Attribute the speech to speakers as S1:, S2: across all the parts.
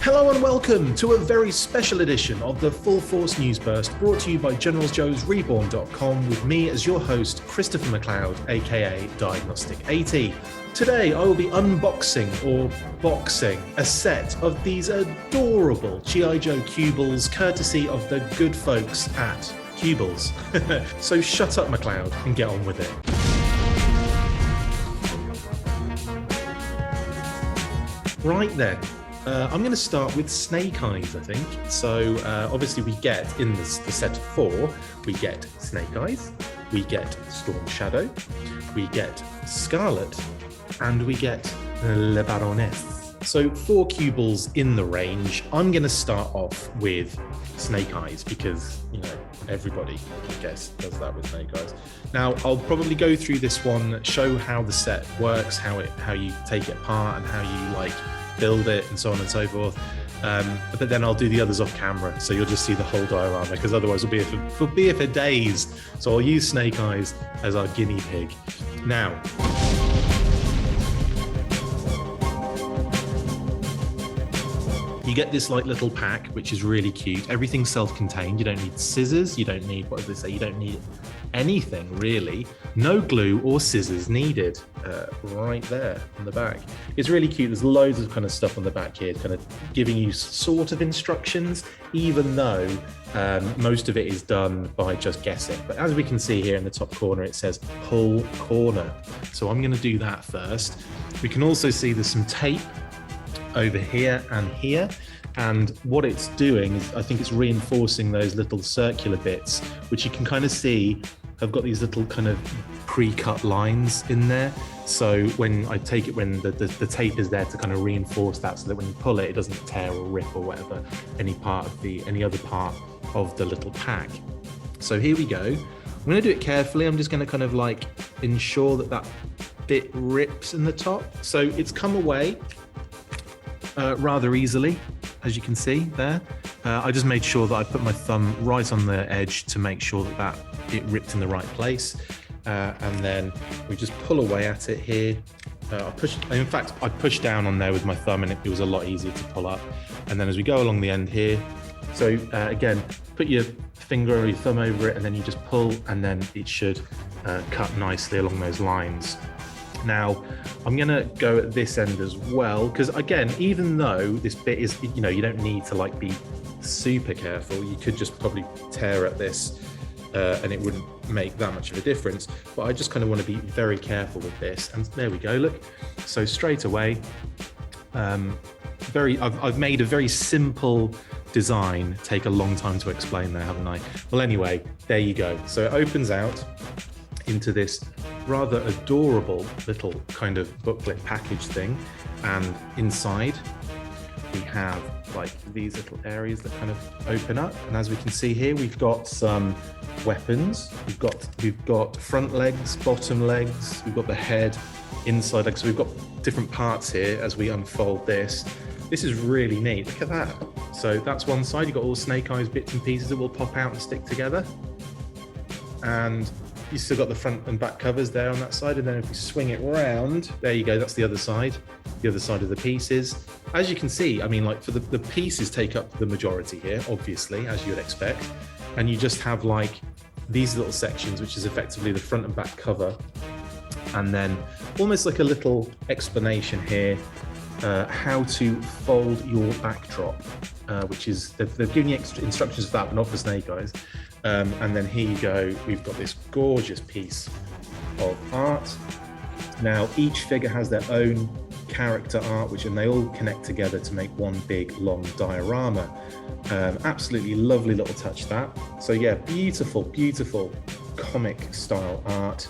S1: Hello and welcome to a very special edition of the Full Force News Burst, brought to you by GeneralsJoesReborn.com with me as your host, Christopher McLeod, aka Diagnostic 80. Today I will be unboxing or boxing a set of these adorable G.I. Joe Cubles, courtesy of the good folks at Cubles. So shut up, McLeod, and get on with it. Right then. I'm going to start with Snake Eyes, I think. So obviously we get, in the set of 4, we get Snake Eyes, we get Storm Shadow, we get Scarlet, and we get Le Baroness. So 4 Cubles in the range. I'm going to start off with Snake Eyes because, you know, everybody, I guess, does that with Snake Eyes. Now, I'll probably go through this one, show how the set works, how you take it apart and how you, build it and so on and so forth, but then I'll do the others off camera, so you'll just see the whole diorama, because otherwise we'll be here for days. So I'll use Snake Eyes as our guinea pig. Now, you get this little pack, which is really cute. Everything's self-contained. You don't need scissors. You don't need, what do they say? You don't need anything really. No glue or scissors needed. Right there on the back. It's really cute. There's loads of kind of stuff on the back here, kind of giving you sort of instructions, even though most of it is done by just guessing. But as we can see here in the top corner, it says pull corner. So I'm going to do that first. We can also see there's some tape over here and here, and what it's doing is, I think it's reinforcing those little circular bits, which you can kind of see have got these little kind of pre-cut lines in there. So when I take it, when the tape is there to kind of reinforce that, so that when you pull it, it doesn't tear or rip or whatever any other part of the little pack. So here we go. I'm going to do it carefully. I'm just going to kind of ensure that bit rips in the top. So it's come away rather easily, as you can see there. I just made sure that I put my thumb right on the edge to make sure that it ripped in the right place. And then we just pull away at it here. I pushed down on there with my thumb, and it was a lot easier to pull up. And then as we go along the end here, so again, put your finger or your thumb over it, and then you just pull, and then it should cut nicely along those lines. Now, I'm going to go at this end as well, because again, even though this bit is, you don't need to be super careful. You could just probably tear at this and it wouldn't make that much of a difference. But I just kind of want to be very careful with this. And there we go, look. So straight away, I've made a very simple design take a long time to explain there, haven't I? Well, anyway, there you go. So it opens out into this rather adorable little kind of booklet package thing, and inside we have these little areas that kind of open up, and as we can see here, we've got some weapons. We've got front legs, bottom legs, we've got the head, inside legs. So we've got different parts here as we unfold this. This is really neat. Look at that. So that's one side. You've got all Snake Eyes bits and pieces that will pop out and stick together, and you still got the front and back covers there on that side. And then if we swing it round, there you go, that's the other side of the pieces. As you can see, I mean, for the pieces take up the majority here, obviously, as you would expect. And you just have these little sections, which is effectively the front and back cover. And then almost like a little explanation here, how to fold your backdrop, which is, they've given you extra instructions for that, but not for Snake Eyes. And then here you go, we've got this gorgeous piece of art. Now, each figure has their own character art, and they all connect together to make one big, long diorama. Absolutely lovely little touch, that. So yeah, beautiful, beautiful comic style art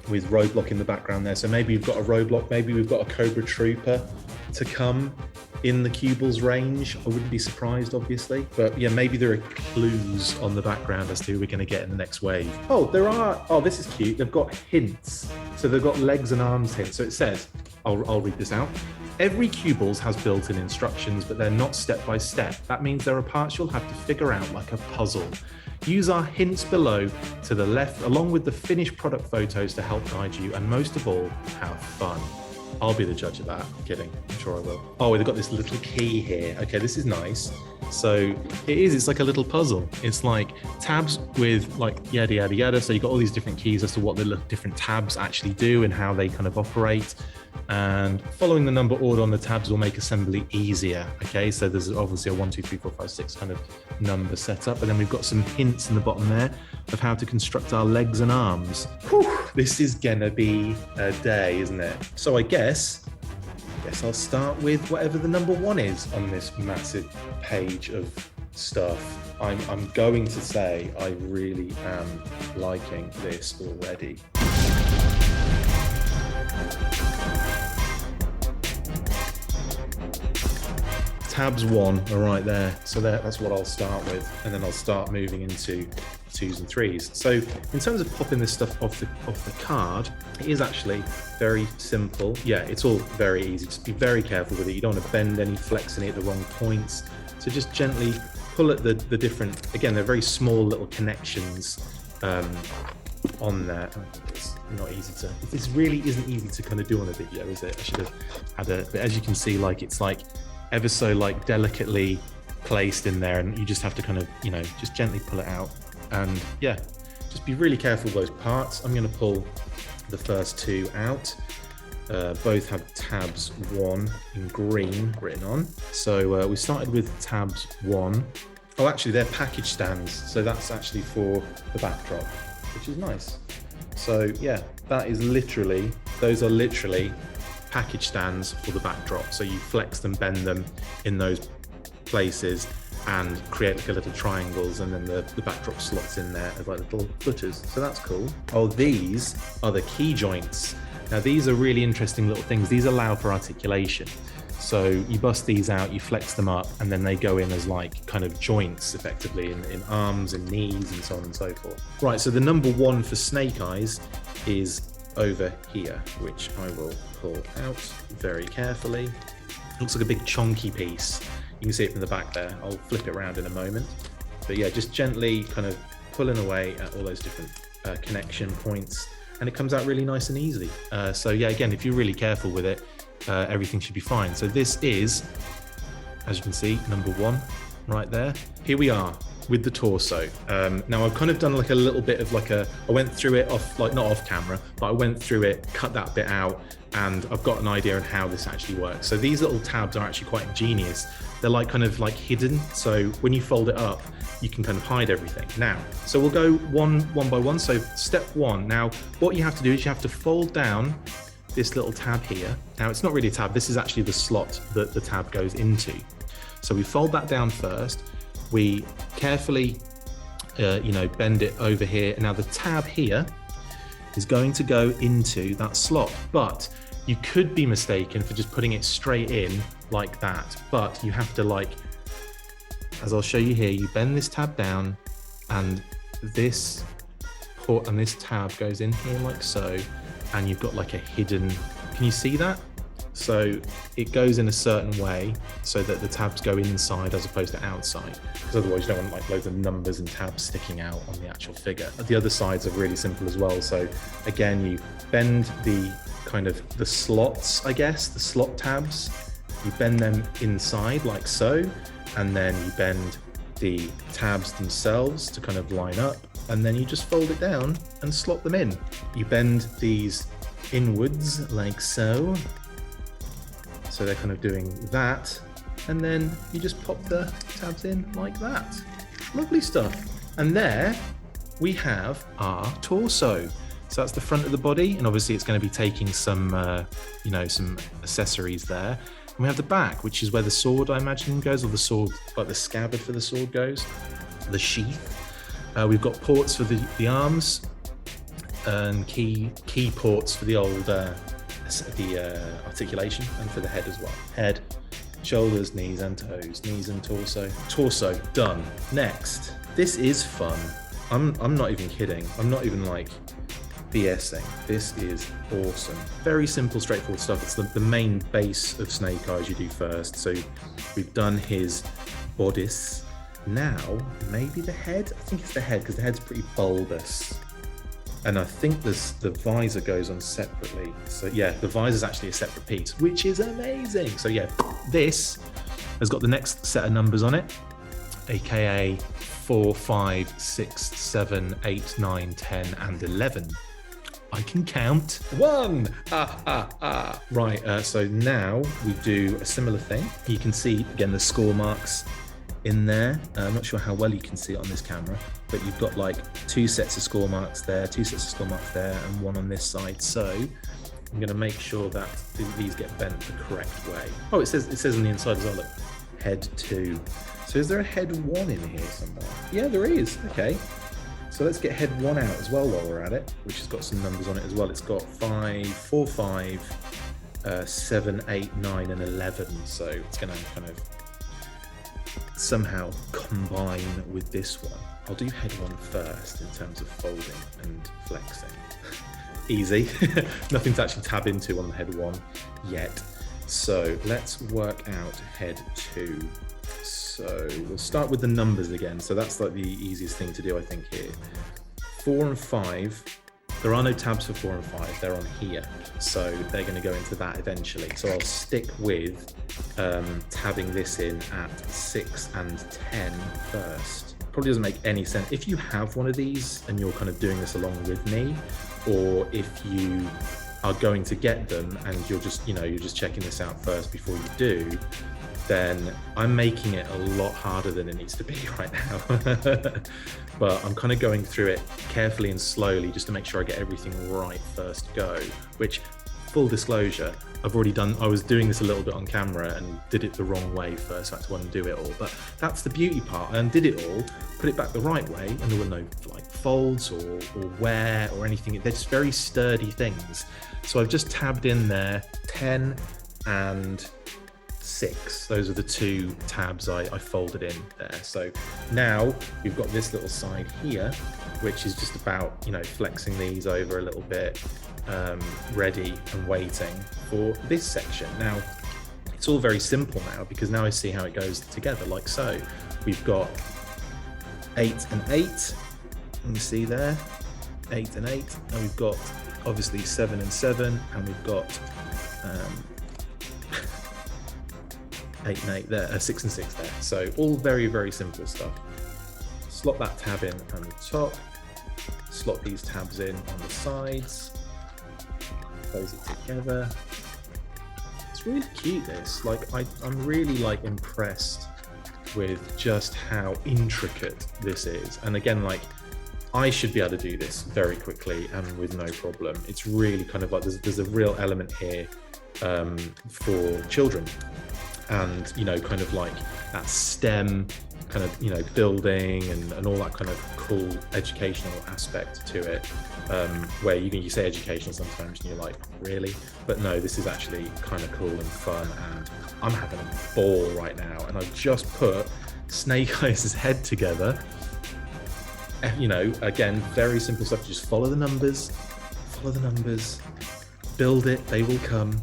S1: with Roadblock in the background there. So maybe we've got a Roadblock, maybe we've got a Cobra Trooper to come in the Cubles range. I wouldn't be surprised, obviously, but yeah, maybe there are clues on the background as to who we're going to get in the next wave. This is cute. They've got hints. So they've got legs and arms hints. So it says, I'll read this out. Every Cubles has built-in instructions, but they're not step-by-step. That means there are parts you'll have to figure out like a puzzle. Use our hints below to the left, along with the finished product photos to help guide you, and most of all, have fun. I'll be the judge of that. I'm kidding. I'm sure I will. Oh, they've got this little key here. Okay, this is nice. So it's like a little puzzle. It's like tabs with like yada, yada, yada. So you've got all these different keys as to what the different tabs actually do and how they kind of operate. And following the number order on the tabs will make assembly easier. Okay, so there's obviously a 1, 2, 3, 4, 5, 6 kind of number set up. And then we've got some hints in the bottom there of how to construct our legs and arms. Whew, this is gonna be a day, isn't it? So I guess I'll start with whatever the number 1 is on this massive page of stuff. I'm going to say I really am liking this already. Tabs 1 are right there, so that's what I'll start with, and then I'll start moving into 2s and 3s. So in terms of popping this stuff off the card, it is actually very simple. Yeah, it's all very easy. Just be very careful with it. You don't want to bend any, flex any at the wrong points. So just gently pull at the different, again, they're very small little connections on there. It's not easy to, this really isn't easy to kind of do on a video, is it? I should have had a, but as you can see, like it's like ever so like delicately placed in there, and you just have to kind of, you know, just gently pull it out. And yeah, just be really careful with those parts. I'm going to pull the first 2 out. Both have tabs 1 in green written on. So we started with tabs 1. Oh, actually they're package stands. So that's actually for the backdrop, which is nice. So yeah, that is literally, those are literally package stands for the backdrop. So you flex them, bend them in those places and create like a little triangles, and then the backdrop slots in there as like little footers. So that's cool. Oh, these are the key joints. Now these are really interesting little things. These allow for articulation. So you bust these out, you flex them up, and then they go in as like kind of joints effectively in arms and knees and so on and so forth. Right, so the number 1 for snake eyes is over here, which I will pull out very carefully. It looks like a big chunky piece. You can see it from the back there. I'll flip it around in a moment. But yeah, just gently kind of pulling away at all those different connection points, and it comes out really nice and easily. So yeah, again, if you're really careful with it, everything should be fine. So this is, as you can see, number 1 right there. Here we are with the torso. Now I've kind of done like a little bit of like I went through it off, like not off camera, but I went through it, cut that bit out, and I've got an idea on how this actually works. So these little tabs are actually quite ingenious. They're like kind of like hidden. So when you fold it up, you can kind of hide everything. Now, so we'll go one by one. So step 1. Now, what you have to do is you have to fold down this little tab here. Now it's not really a tab. This is actually the slot that the tab goes into. So we fold that down first. We carefully, bend it over here. Now the tab here is going to go into that slot, but you could be mistaken for just putting it straight in like that. But you have to, like, as I'll show you here, you bend this tab down, and this port and this tab goes in here like so, and you've got like a hidden, can you see that? So it goes in a certain way so that the tabs go inside as opposed to outside, because otherwise you don't want like loads of numbers and tabs sticking out on the actual figure. The other sides are really simple as well. So again, you bend the kind of the slots, I guess, the slot tabs, you bend them inside like so, and then you bend the tabs themselves to kind of line up, and then you just fold it down and slot them in. You bend these inwards like so. So they're kind of doing that, and then you just pop the tabs in like that. Lovely stuff. And there we have our torso. So that's the front of the body, and obviously it's going to be taking some, some accessories there. And we have the back, which is where the sword, I imagine, goes, or the sword, like the scabbard for the sword goes, the sheath. We've got ports for the arms, and key ports for the old articulation, and for the head as well. Head, shoulders, knees and toes, knees and torso. Torso done. Next, this is fun. I'm not even kidding. I'm not even like BSing. This is awesome. Very simple, straightforward stuff. It's the main base of Snake Eyes you do first. So we've done his bodice. Now maybe the head. I think it's the head because the head's pretty bulbous. And I think the visor goes on separately. So yeah, the visor is actually a separate piece, which is amazing. So yeah, this has got the next set of numbers on it, aka 4, 5, 6, 7, 8, 9, 10, and 11. I can count 1. Right, so now we do a similar thing. You can see again the score marks in there. I'm not sure how well you can see it on this camera, but you've got like 2 sets of score marks there, 2 sets of score marks there, and 1 on this side. So I'm going to make sure that these get bent the correct way. Oh, it says on the inside as well, look, head 2. So is there a head 1 in here somewhere? Yeah, there is. Okay. So let's get head 1 out as well while we're at it, which has got some numbers on it as well. It's got 5, 4, 5, 7, 8, 9, and 11. So it's going to kind of somehow combine with this one. I'll do head 1 first in terms of folding and flexing. Easy. Nothing to actually tab into on the head 1 yet. So let's work out head 2. So we'll start with the numbers again. So that's like the easiest thing to do, I think, here. 4 and 5. There are no tabs for 4 and 5. They're on here. So they're going to go into that eventually. So I'll stick with tabbing this in at 6 and 10 first. Probably doesn't make any sense. If you have one of these and you're kind of doing this along with me, or if you are going to get them and you're just checking this out first before you do, then I'm making it a lot harder than it needs to be right now. But I'm kind of going through it carefully and slowly just to make sure I get everything right first go, which, full disclosure, I was doing this a little bit on camera and did it the wrong way first. I had to undo it all, but that's the beauty part. I undid it all, put it back the right way, and there were no like folds or wear or anything. They're just very sturdy things. So I've just tabbed in there 10 and 6. Those are the 2 tabs I folded in there. So now you've got this little side here, which is just about, flexing these over a little bit, ready and waiting for this section. Now it's all very simple now, because now I see how it goes together like so. We've got 8 and 8, you see there, 8 and 8, and we've got obviously 7 and 7, and we've got 8 and 8 there, 6 and 6 there. So all very, very simple stuff. Slot that tab in on the top, slot these tabs in on the sides, close it together. It's really cute, this. Like, I'm really like impressed with just how intricate this is. And again, like, I should be able to do this very quickly and with no problem. It's really kind of like, there's a real element here for children. And, kind of like that STEM kind of, building and all that kind of cool educational aspect to it, where you say education sometimes and you're like, really? But no, this is actually kind of cool and fun, and I'm having a ball right now. And I've just put Snake Eyes' head together. Again, very simple stuff. Just follow the numbers, build it, they will come.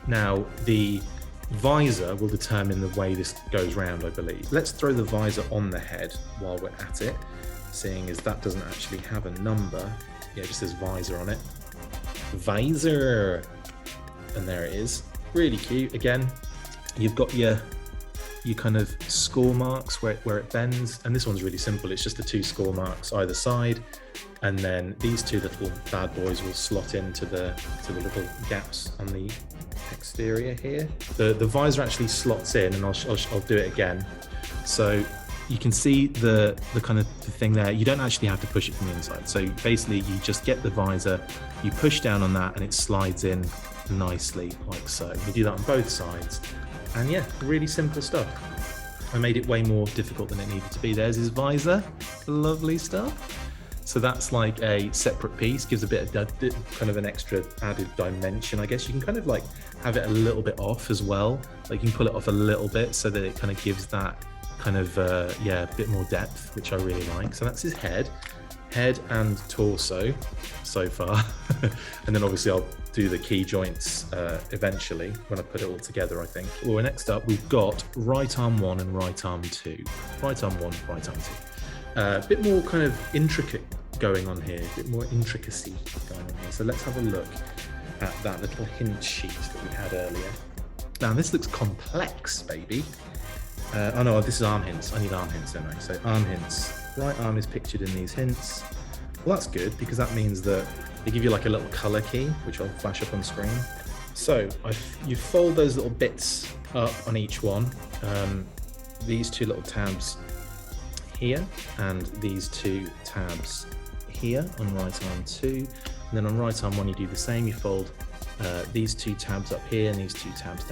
S1: Now, the visor will determine the way this goes round, I believe. Let's throw the visor on the head while we're at it, seeing as that doesn't actually have a number. Yeah, it just says visor on it. Visor! And there it is. Really cute. Again, you've got your kind of score marks where it bends, and this one's really simple. It's just the 2 score marks either side, and then these 2 little bad boys will slot into the little gaps on the exterior here. The visor actually slots in, and I'll do it again. So you can see the kind of the thing there. You don't actually have to push it from the inside. So basically you just get the visor, you push down on that, and it slides in nicely like so. You do that on both sides, and yeah, really simple stuff. I made it way more difficult than it needed to be. There's his visor, lovely stuff. So that's like a separate piece, gives a bit of kind of an extra added dimension, I guess. You can kind of like have it a little bit off as well. Like you can pull it off a little bit so that it kind of gives that kind of, a bit more depth, which I really like. So that's his head and torso so far. And then obviously I'll do the key joints eventually when I put it all together, I think. Well, next up, we've got right arm 1 and right arm 2. Right arm 1, right arm 2. A bit more kind of intricate going on here, a bit more intricacy going on here. So let's have a look at that little hint sheet that we had earlier. Now this looks complex, baby. Oh no, this is arm hints. I need arm hints, don't I? So arm hints. Right arm is pictured in these hints. Well, that's good because that means that they give you like a little color key, which will flash up on screen. So you fold those little bits up on each one. These two little tabs here and these two tabs here on right arm 2. And then on right arm 1 you do the same. You fold these two tabs up here and these two tabs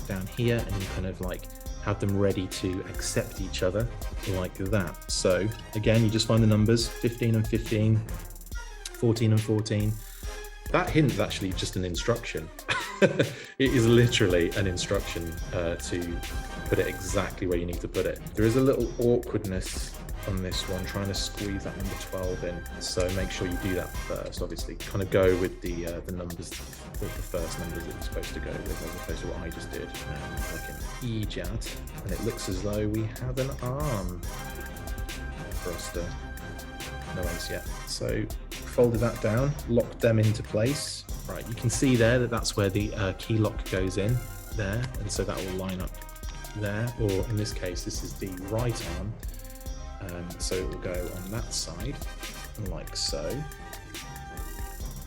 S1: down here, and you kind of like have them ready to accept each other like that. So again, you just find the numbers 15 and 15, 14 and 14. That hint is actually just an instruction. It is literally an instruction to put it exactly where you need to put it. There is a little awkwardness on this one, trying to squeeze that number 12 in. So make sure you do that first, obviously. Kind of go with the numbers, the first numbers that you're supposed to go with, as opposed to what I just did. Like an ejad. And it looks as though we have an arm for us to... No ends yet. So folded that down, locked them into place. Right, you can see there that that's where the key lock goes in there, and so that will line up there, or in this case this is the right arm, so it will go on that side like so.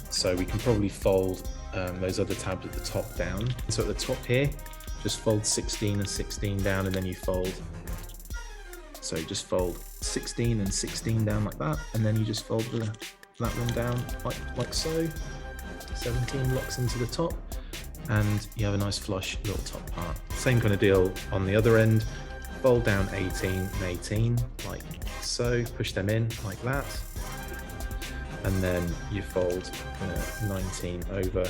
S1: So we can probably fold those other tabs at the top down. So at the top here, just fold 16 and 16 down, and then you fold, so just fold 16 and 16 down like that, and then you just fold that one down like so. 17 locks into the top, and you have a nice flush little top part. Same kind of deal on the other end. Fold down 18 and 18 like so, push them in like that, and then you fold 19 over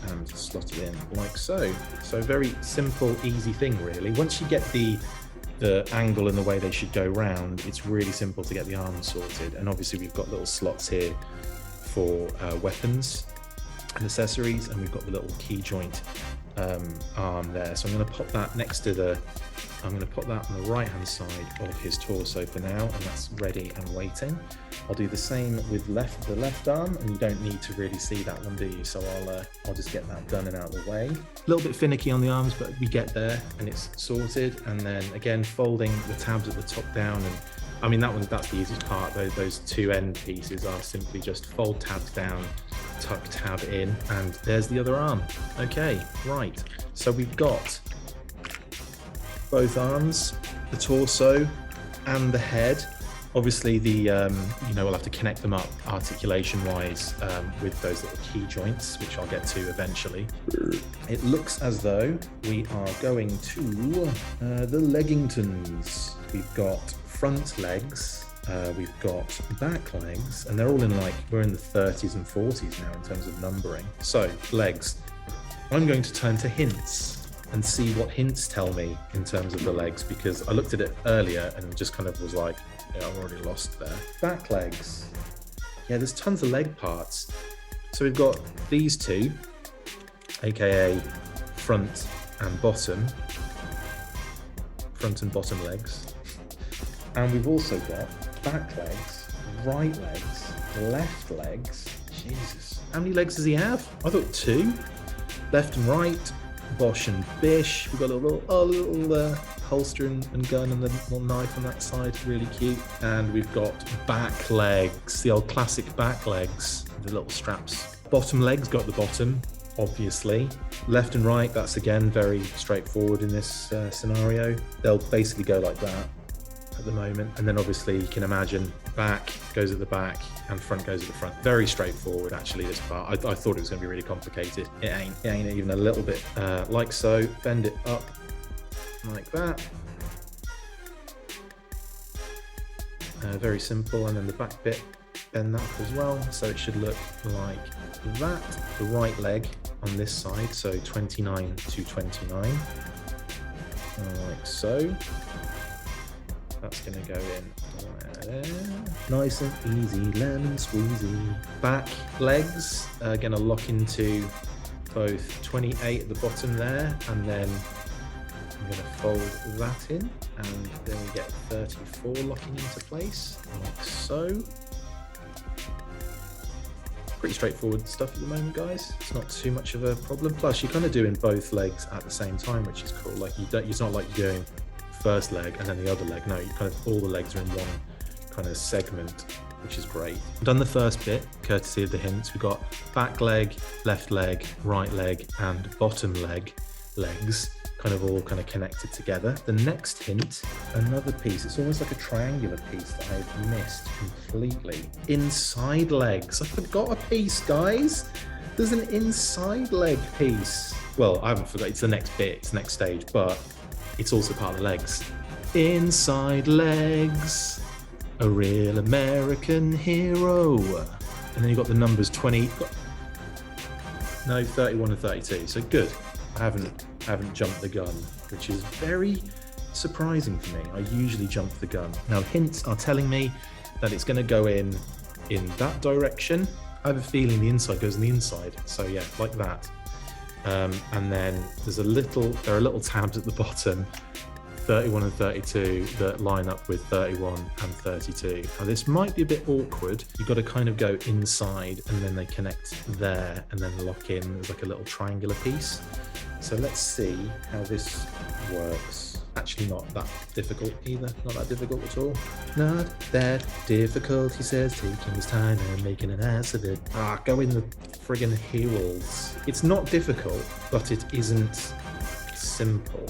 S1: and slot it in like so. So very simple, easy thing really. Once you get the angle and the way they should go round, it's really simple to get the arms sorted. And obviously we've got little slots here for weapons and accessories, and we've got the little key joint arm there. So I'm going to pop that next to I'm going to put that on the right hand side of his torso for now, and that's ready and waiting. I'll do the same with the left arm, and you don't need to really see that one, do you? So I'll just get that done and out of the way. A little bit finicky on the arms, but we get there and it's sorted. And then again, folding the tabs at the top down, and I mean that's the easiest part. Those two end pieces are simply just fold tabs down, tuck tab in, and there's the other arm. Okay, right. So we've got both arms, the torso, and the head. Obviously, we'll have to connect them up articulation-wise with those little key joints, which I'll get to eventually. It looks as though we are going to the Leggingtons. We've got front legs, we've got back legs, and they're all in we're in the 30s and 40s now in terms of numbering. So, legs. I'm going to turn to hints and see what hints tell me in terms of the legs, because I looked at it earlier and just kind of was like, yeah, I'm already lost there. Back legs. Yeah, there's tons of leg parts. So we've got these two, aka front and bottom legs. And we've also got back legs, right legs, left legs. Jesus. How many legs does he have? I thought 2. Left and right. Bosh and bish. We've got a little holster and gun and the little knife on that side, really cute. And we've got back legs, the old classic back legs, the little straps. Bottom legs go at the bottom, obviously. Left and right, that's again very straightforward in this scenario. They'll basically go like that at the moment, and then obviously you can imagine back goes at the back and front goes at the front. Very straightforward actually, this part. I thought it was going to be really complicated. It ain't even a little bit. Like so, bend it up like that. Very simple, and then the back bit, bend that up as well, so it should look like that. The right leg on this side, so 29 to 29, like so. That's going to go in there. Nice and easy, lemon squeezy. Back legs are going to lock into both 28 at the bottom there, and then I'm going to fold that in, and then we get 34 locking into place, like so. pretty straightforward stuff at the moment, guys. It's not too much of a problem. Plus, you're kind of doing both legs at the same time, which is cool. Like it's not like you're doing first leg and then the other leg. No, you kind of all the legs are in one kind of segment, which is great. I've done the first bit, courtesy of the hints. We've got back leg, left leg, right leg, and bottom legs, kind of all kind of connected together. The next hint, another piece. It's almost like a triangular piece that I've missed completely. Inside legs. I forgot a piece, guys. There's an inside leg piece. Well, I haven't forgot. It's the next bit. It's the next stage, but it's also part of the legs. Inside legs. A real American hero. And then you've got the numbers 20. No, 31 and 32. So good. I haven't jumped the gun, which is very surprising for me. I usually jump the gun. Now, hints are telling me that it's going to go in that direction. I have a feeling the inside goes in the inside. So yeah, like that. And then there are little tabs at the bottom, 31 and 32, that line up with 31 and 32. Now this might be a bit awkward. You've got to kind of go inside and then they connect there and then lock in. There's like a little triangular piece. So let's see how this works. Actually not that difficult either. Not that difficult at all. Not that difficult, he says, taking his time and making an ass of it. Go in the friggin' heels. It's not difficult, but it isn't simple.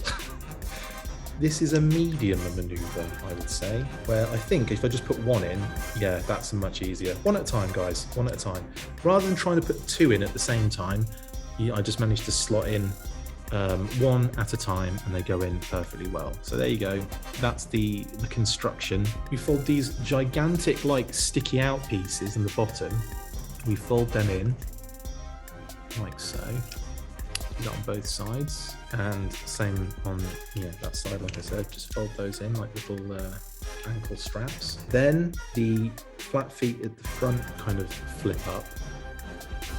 S1: This is a medium maneuver, I would say, where I think if I just put one in, yeah, that's much easier. One at a time, guys, one at a time. Rather than trying to put two in at the same time, I just managed to slot in one at a time and they go in perfectly well. So there you go. That's the construction. We fold these gigantic, like, sticky out pieces in the bottom. We fold them in like so. Do that on both sides, and same on that side. Like I said, just fold those in like little ankle straps. Then the flat feet at the front kind of flip up.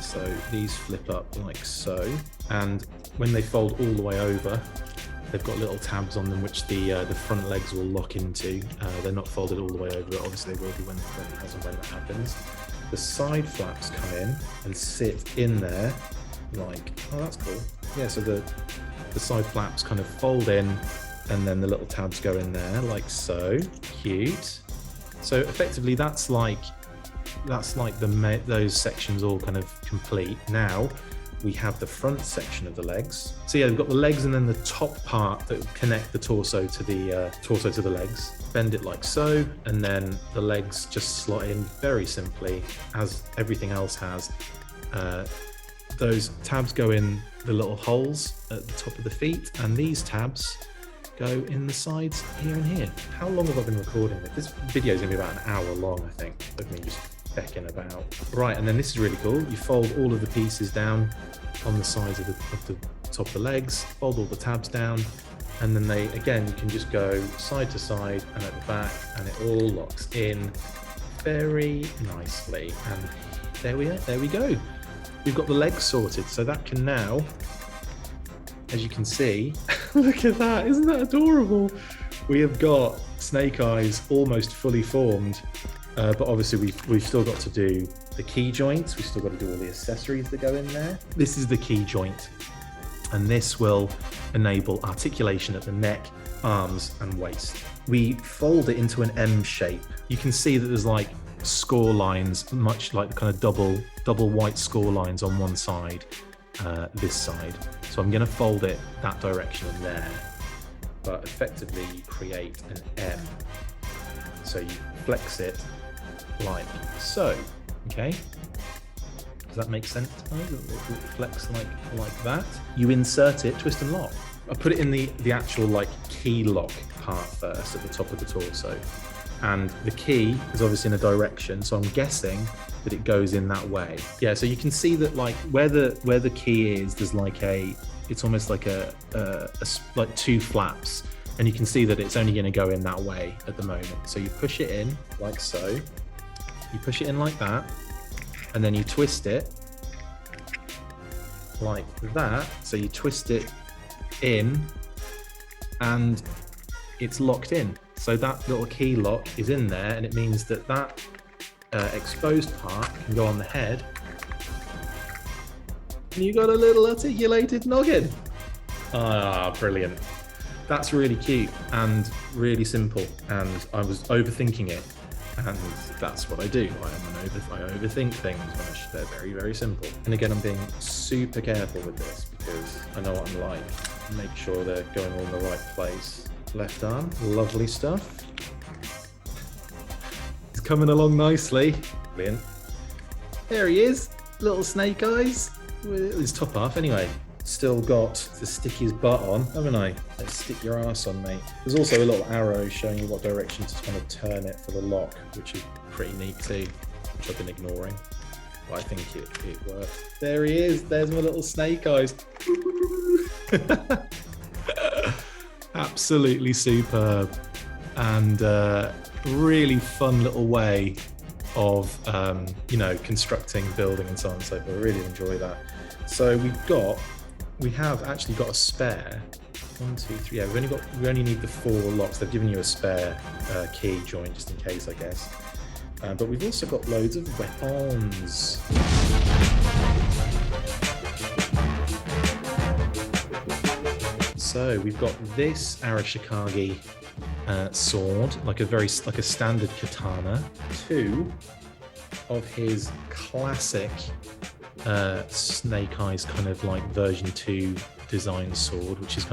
S1: So these flip up like so, and when they fold all the way over, they've got little tabs on them which the front legs will lock into. They're not folded all the way over, obviously they will be when that happens. The side flaps come in and sit in there like, oh, that's cool. Yeah, so the side flaps kind of fold in and then the little tabs go in there like so. Cute. So effectively that's like those sections all kind of complete. Now we have the front section of the legs. So yeah, we've got the legs and then the top part that connect the torso to the legs. Bend it like so, and then the legs just slot in very simply, as everything else has. Those tabs go in the little holes at the top of the feet, and these tabs go in the sides here and here. How long have I been recording it? This video is going to be about an hour long, I think, of me just becking about. Right, and then this is really cool. You fold all of the pieces down on the sides of the top of the legs, fold all the tabs down, and then you can just go side to side and at the back, and it all locks in very nicely. And there we go. We've got the legs sorted, so that can now, as you can see, look at that, isn't that adorable? We have got Snake Eyes almost fully formed, but obviously we've still got to do the key joints, we've still got to do all the accessories that go in there. This is the key joint, and this will enable articulation at the neck, arms, and waist. We fold it into an M shape. You can see that there's like score lines, much like the kind of double white score lines on one side, this side. So I'm going to fold it that direction and there, but effectively you create an M. So you flex it like so. Okay, does that make sense? It flex like that. You insert it, twist and lock. I put it in the actual like key lock part first at the top of the torso. And the key is obviously in a direction, so I'm guessing that it goes in that way. Yeah, so you can see that like where the key is, there's like it's almost like like two flaps, and you can see that it's only going to go in that way at the moment. So you push it in like so, you push it in like that, and then you twist it like that. So you twist it in, and it's locked in. So that little key lock is in there, and it means that exposed part can go on the head And you got a little articulated noggin. Ah, brilliant. That's really cute and really simple. And I was overthinking it. And that's what I do. I overthink things when they're very, very simple. And again, I'm being super careful with this because I know what I'm like. Make sure they're going all in the right place. Left arm, lovely stuff. It's coming along nicely. Brilliant. There he is, little snake eyes. With his top half anyway. Still got to stick his butt on, haven't I? Let's stick your ass on, mate. There's also a little arrow showing you what direction to kind of turn it for the lock, which is pretty neat too, which I've been ignoring. But I think it worked. There he is. There's my little snake eyes. Absolutely superb. And really fun little way of, constructing, building and so on and so forth. I really enjoy that. So we have actually got a spare. 1, 2, 3. Yeah, we only need the 4 locks. They've given you a spare key joint just in case, I guess. But we've also got loads of weapons. So we've got this Arashikage sword, like a standard katana. 2 of his classic Snake Eyes kind of like version 2 design sword, which is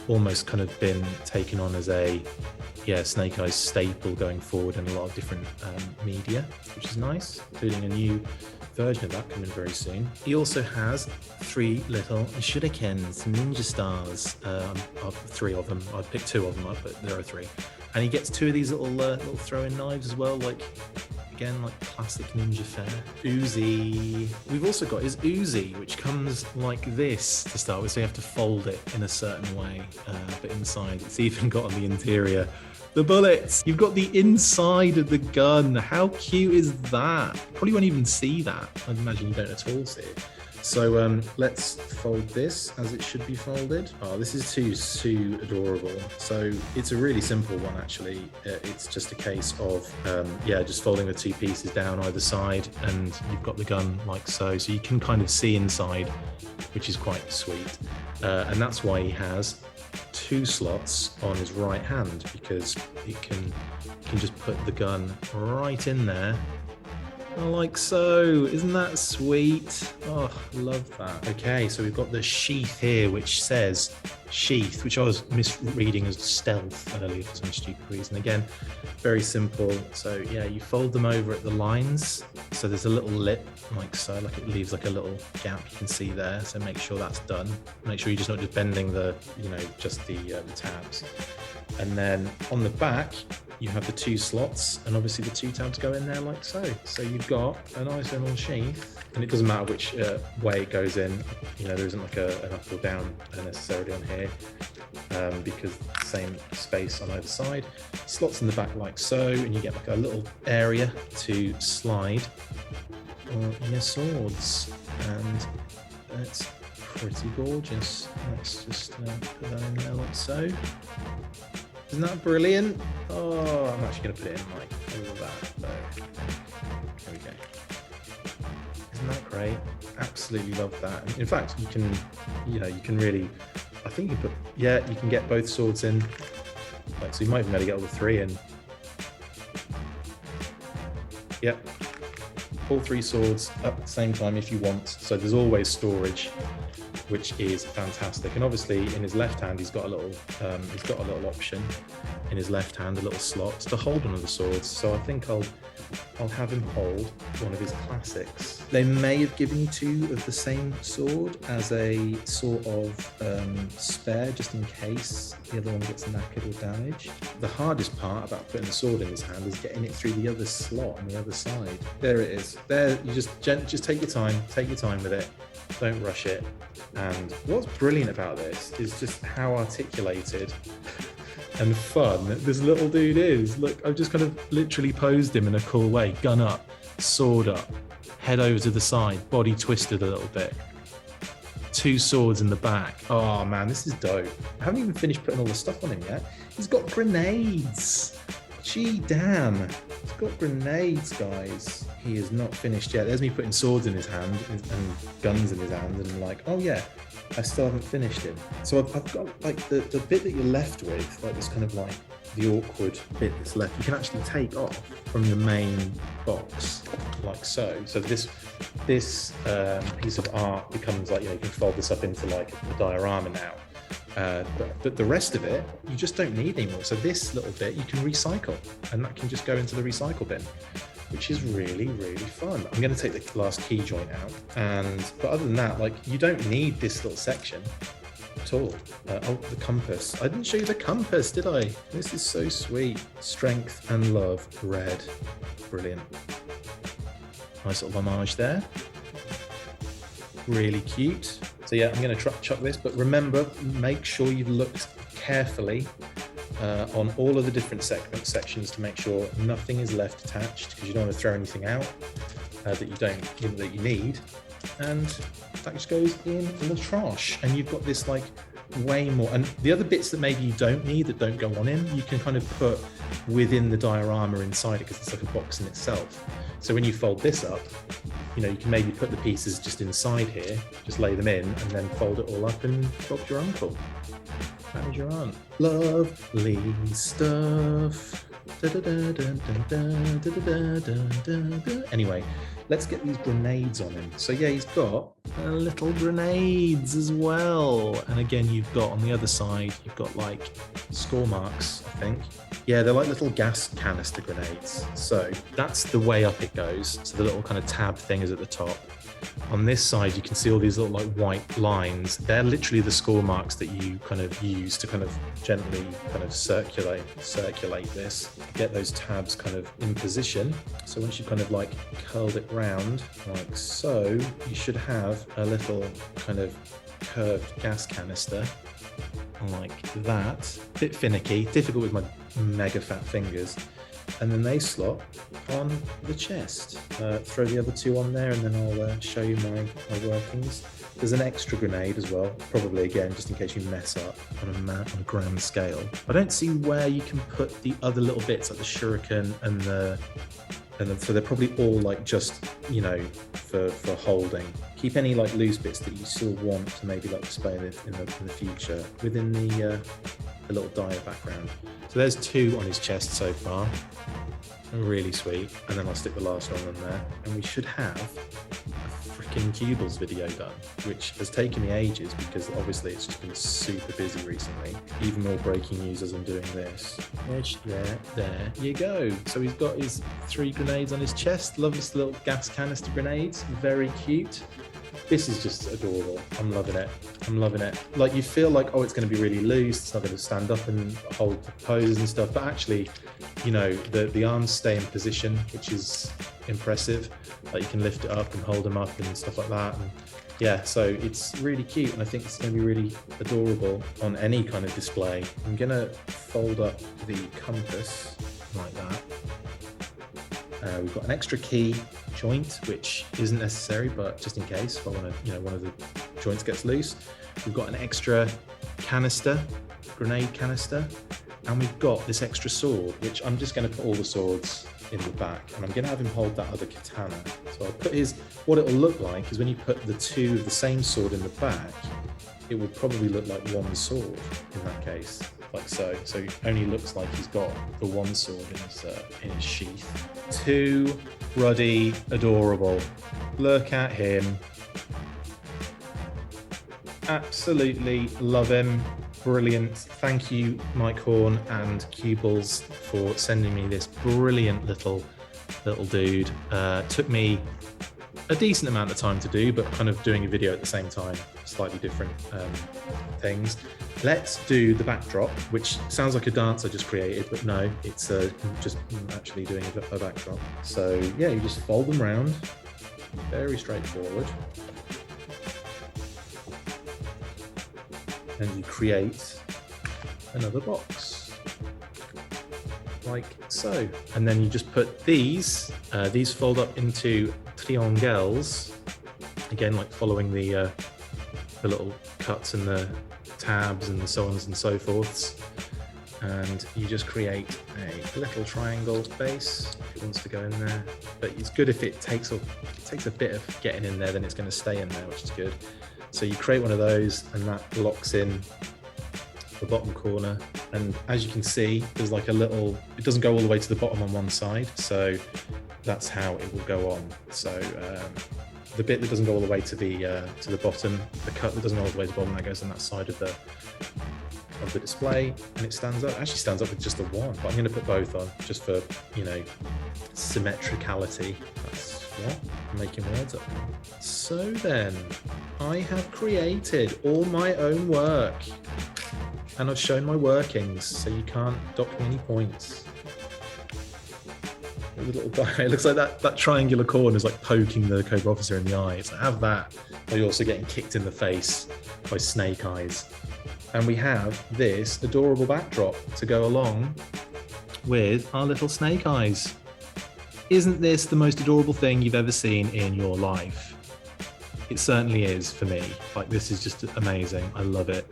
S1: almost been taken on as a Snake Eyes staple going forward in a lot of different media, which is nice, including a new version of that coming very soon. He also has 3 little shurikens, ninja stars, 3 of them. I'd pick 2 of them up, but there are 3. And he gets 2 of these little throwing knives as well, like classic ninja fare. Uzi. We've also got his Uzi, which comes like this to start with, so you have to fold it in a certain way. But inside, it's even got on the interior the bullets. You've got the inside of the gun. How cute is that? Probably won't even see that. I'd imagine you don't at all see it. So let's fold this as it should be folded. Oh, this is too adorable. So it's a really simple one, actually. It's just a case of, just folding the 2 pieces down either side, and you've got the gun like so. So you can kind of see inside, which is quite sweet. And that's why he has 2 slots on his right hand, because you can just put the gun right in there. Like so. Isn't that sweet? Oh, love that. Okay, so we've got the sheath here, which says sheath, which I was misreading as stealth earlier for some stupid reason. Again, very simple. So yeah, you fold them over at the lines. So there's a little lip like so, like it leaves like a little gap you can see there. So make sure that's done. Make sure you're just not just bending the tabs. And then on the back, you have the 2 slots, and obviously the 2 tabs go in there like so. So you've got a nice little sheath, and it doesn't matter which way it goes in. There isn't like an up or down necessarily on here, because same space on either side. Slots in the back like so, and you get like a little area to slide your swords, and it's pretty gorgeous. Let's just put that in there like so. Isn't that brilliant? Oh, I'm actually going to put it in like all of that. So, there we go. Isn't that great? Absolutely love that. In fact, you can really, I think you can get both swords in. Like, so you might even be able to get all the 3 in. Yep. All 3 swords up at the same time if you want. So there's always storage, which is fantastic. And obviously in his left hand, he's got a little option in his left hand, a little slot to hold one of the swords. So I think I'll have him hold one of his classics. They may have given you 2 of the same sword as a sort of spare, just in case the other one gets knackered or damaged. The hardest part about putting the sword in his hand is getting it through the other slot on the other side. There it is. There, you just take your time with it. Don't rush it. And what's brilliant about this is just how articulated and fun this little dude is. Look, I've just kind of literally posed him in a cool way. Gun up, sword up, head over to the side, body twisted a little bit. 2 swords in the back. Oh man, this is dope. I haven't even finished putting all the stuff on him yet. He's got grenades. Gee, damn. He's got grenades, guys. He is not finished yet. There's me putting swords in his hand and guns in his hand, and I'm like, oh yeah, I still haven't finished him. So I've got like the bit that you're left with, like this kind of like the awkward bit that's left, you can actually take off from the main box, like so. So this piece of art becomes like, you know, you can fold this up into like a diorama now. But the rest of it, you just don't need anymore. So this little bit you can recycle, and that can just go into the recycle bin, which is really, really fun. I'm going to take the last key joint out, but other than that, like, you don't need this little section at all. Oh, the compass. I didn't show you the compass, did I? This is so sweet. Strength and love, red. Brilliant. Nice little homage there. Really cute. So yeah, I'm going to chuck this, but remember, make sure you've looked carefully on all of the different sections to make sure nothing is left attached, because you don't want to throw anything out that you need, and that just goes in the trash, and you've got this like way more. And the other bits that maybe you don't need, that don't go on in, you can kind of put within the diorama inside it, because it's like a box in itself. So when you fold this up, you know, you can maybe put the pieces just inside here, just lay them in, and then fold it all up, and Bob's your uncle. That is your aunt. Lovely stuff. Anyway, let's get these grenades on him. So yeah, he's got little grenades as well. And again, you've got on the other side, you've got like score marks, I think. Yeah, they're like little gas canister grenades. So that's the way up it goes. So the little kind of tab thing is at the top. On this side, you can see all these little like white lines. They're literally the score marks that you kind of use to kind of gently kind of circulate this, get those tabs kind of in position. So once you've kind of like curled it round like so, you should have a little kind of curved gas canister like that. Bit finicky, difficult with my mega fat fingers. And then they slot on the chest. Throw the other two on there, and then I'll show you my workings. There's an extra grenade as well, probably again, just in case you mess up on a grand scale. I don't see where you can put the other little bits, like the shuriken and so they're probably all like just, you know, for holding. Keep any like loose bits that you still want to maybe like display in the future within the little dia background. So there's two on his chest so far. Really sweet. And then I'll stick the last one on there. And we should have a freaking Cubles video done, which has taken me ages because obviously it's just been super busy recently. Even more breaking news as I'm doing this. There you go. So he's got his 3 grenades on his chest. Lovely little gas canister grenades. Very cute. This is just adorable. I'm loving it. I'm loving it. Like, you feel like, oh, it's going to be really loose. It's not going to stand up and hold the pose and stuff. But actually, you know, the arms stay in position, which is impressive. Like, you can lift it up and hold them up and stuff like that. And yeah, so it's really cute. And I think it's going to be really adorable on any kind of display. I'm going to fold up the compass like that. We've got an extra key joint, which isn't necessary, but just in case, if I want to, you know, one of the joints gets loose. We've got an extra canister, grenade canister, and we've got this extra sword, which I'm just going to put all the swords in the back, and I'm going to have him hold that other katana. So I'll put what it will look like is when you put the two of the same sword in the back, it will probably look like one sword in that case. Like so. So it only looks like he's got the one sword in his sheath. Too ruddy, adorable. Look at him. Absolutely love him. Brilliant. Thank you, Mike Horn and Cubles, for sending me this brilliant little dude. Took me a decent amount of time to do, but kind of doing a video at the same time, slightly different things. Let's do the backdrop, which sounds like a dance I just created, but no, it's just actually doing a backdrop. So yeah, you just fold them round, very straightforward. And you create another box, like so. And then you just put these fold up into triangles, again, like following the little cuts and the tabs and so on and so forths. and you just create a little triangle base if it wants to go in there. But it's good if it takes a bit of getting in there, then it's going to stay in there, which is good. So you create one of those, and that locks in the bottom corner. And as you can see, there's like a little, it doesn't go all the way to the bottom on one side, so that's how it will go on. So the bit that doesn't go all the way to the bottom, the cut that doesn't go all the way to the bottom, that goes on that side of the display, and it stands up. It actually stands up with just the one, but I'm going to put both on just for, you know, symmetricality. That's what I'm making words up. So then, I have created all my own work, and I've shown my workings, so you can't dock me any points. The little guy, it looks like that triangular corner is like poking the Cobra officer in the eye. So have that, while you're also getting kicked in the face by snake eyes. And we have this adorable backdrop to go along with our little snake eyes. Isn't this the most adorable thing you've ever seen in your life? It certainly is for me. Like, this is just amazing. I love it.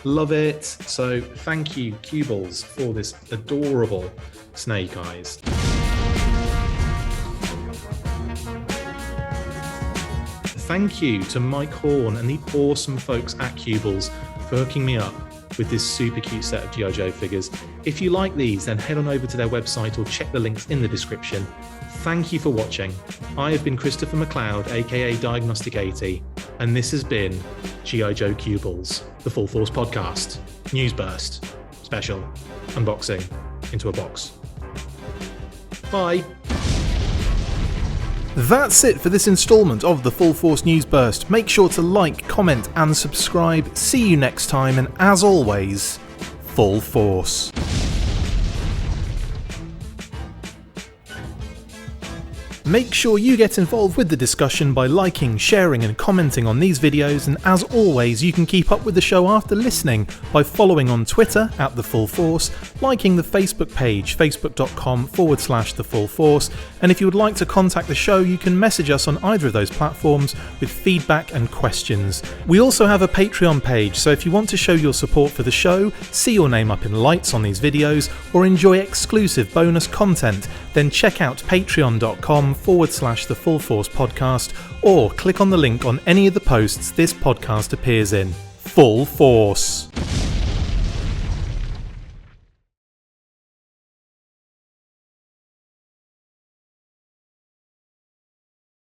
S1: Love it. So thank you, Cubles, for this adorable snake eyes. Thank you to Mike Horn and the awesome folks at Cubles for hooking me up with this super cute set of G.I. Joe figures. If you like these, then head on over to their website or check the links in the description. Thank you for watching. I have been Christopher McLeod, aka Diagnostic 80, and this has been G.I. Joe Cubles, the Full Force podcast, News Burst, special, unboxing into a box. Bye.
S2: That's it for this instalment of the Full Force News Burst. Make sure to like, comment and subscribe. See you next time, and as always, Full Force. Make sure you get involved with the discussion by liking, sharing and commenting on these videos, and as always you can keep up with the show after listening by following on Twitter @The Full Force, liking the Facebook page facebook.com/The Full Force, and if you would like to contact the show you can message us on either of those platforms with feedback and questions. We also have a Patreon page, so if you want to show your support for the show, see your name up in lights on these videos, or enjoy exclusive bonus content, then check out patreon.com/The Full Force podcast, or click on the link on any of the posts this podcast appears in. Full Force.